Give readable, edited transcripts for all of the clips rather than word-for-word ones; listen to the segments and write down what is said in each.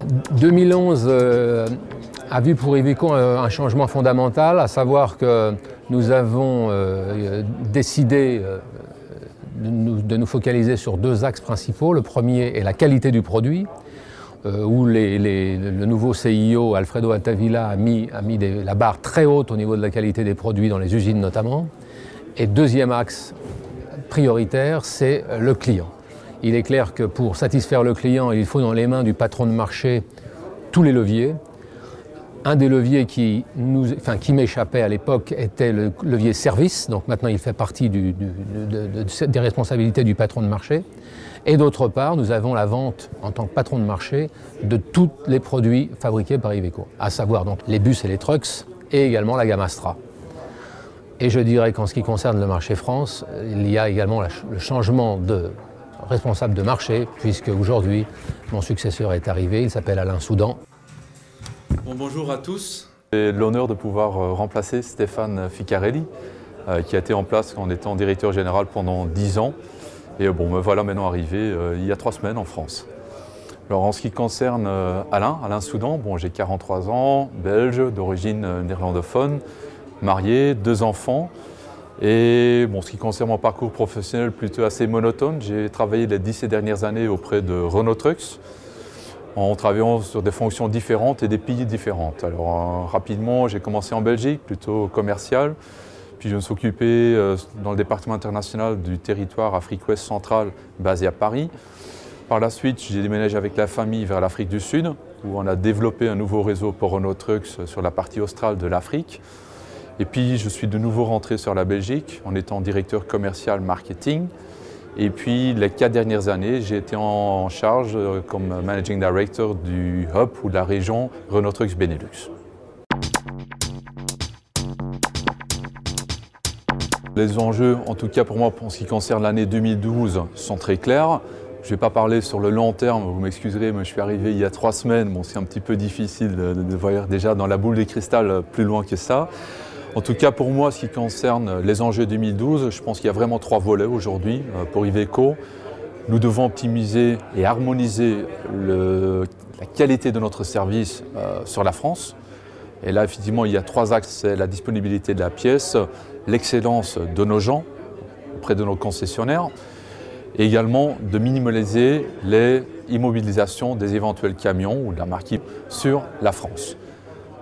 2011 a vu pour Iveco un changement fondamental, à savoir que nous avons décidé de nous focaliser sur deux axes principaux. Le premier est la qualité du produit, où le nouveau CIO, Alfredo Altavilla, a mis la barre très haute au niveau de la qualité des produits dans les usines notamment. Et deuxième axe prioritaire, c'est le client. Il est clair que pour satisfaire le client, il faut dans les mains du patron de marché tous les leviers. Un des leviers qui m'échappait à l'époque était le levier service, donc maintenant il fait partie des responsabilités du patron de marché. Et d'autre part, nous avons la vente en tant que patron de marché de tous les produits fabriqués par Iveco, à savoir donc les bus et les trucks et également la gamme Astra. Et je dirais qu'en ce qui concerne le marché France, il y a également le changement de responsable de marché, puisque aujourd'hui mon successeur est arrivé, il s'appelle Alain Soudan. Bon, bonjour à tous. J'ai l'honneur de pouvoir remplacer Stéphane Ficcarelli, qui a été en place en étant directeur général pendant 10 ans. Et bon, me voilà maintenant arrivé il y a 3 semaines en France. Alors en ce qui concerne Alain Soudan, bon, j'ai 43 ans, belge, d'origine néerlandophone, marié, 2 enfants. Et bon, ce qui concerne mon parcours professionnel plutôt assez monotone, j'ai travaillé les 17 dernières années auprès de Renault Trucks, en travaillant sur des fonctions différentes et des pays différentes. Alors rapidement, j'ai commencé en Belgique, plutôt commercial, puis je me suis occupé dans le département international du territoire Afrique Ouest centrale, basé à Paris. Par la suite, j'ai déménagé avec la famille vers l'Afrique du Sud, où on a développé un nouveau réseau pour Renault Trucks sur la partie australe de l'Afrique. Et puis, je suis de nouveau rentré sur la Belgique en étant directeur commercial marketing. Et puis, les 4 dernières années, j'ai été en charge comme Managing Director du hub ou de la région Renault Trucks Benelux. Les enjeux, en tout cas pour moi, en ce qui concerne l'année 2012, sont très clairs. Je ne vais pas parler sur le long terme, vous m'excuserez, mais je suis arrivé il y a 3 semaines. Bon, c'est un petit peu difficile de voir déjà dans la boule de cristal plus loin que ça. En tout cas, pour moi, ce qui concerne les enjeux 2012, je pense qu'il y a vraiment 3 volets aujourd'hui pour Iveco. Nous devons optimiser et harmoniser la qualité de notre service sur la France. Et là, effectivement, il y a 3 axes, c'est la disponibilité de la pièce, l'excellence de nos gens auprès de nos concessionnaires, et également de minimaliser les immobilisations des éventuels camions ou de la marque sur la France.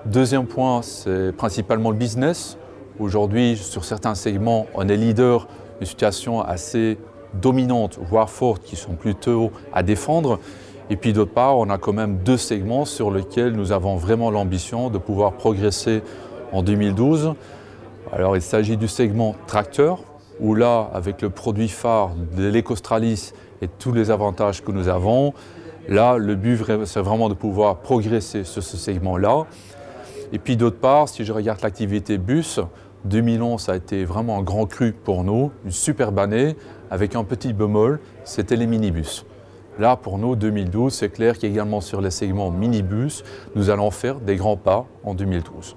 Deuxième point, c'est principalement le business. Aujourd'hui, sur certains segments, on est leader, une situation assez dominante, voire forte, qui sont plutôt à défendre. Et puis d'autre part, on a quand même 2 segments sur lesquels nous avons vraiment l'ambition de pouvoir progresser en 2012. Alors il s'agit du segment tracteur, où là, avec le produit phare de l'EcoStralis et tous les avantages que nous avons, là, le but, c'est vraiment de pouvoir progresser sur ce segment-là. Et puis d'autre part, si je regarde l'activité bus, 2011 ça a été vraiment un grand cru pour nous, une superbe année, avec un petit bémol, c'était les minibus. Là, pour nous, 2012, c'est clair qu'également sur les segments minibus, nous allons faire des grands pas en 2012.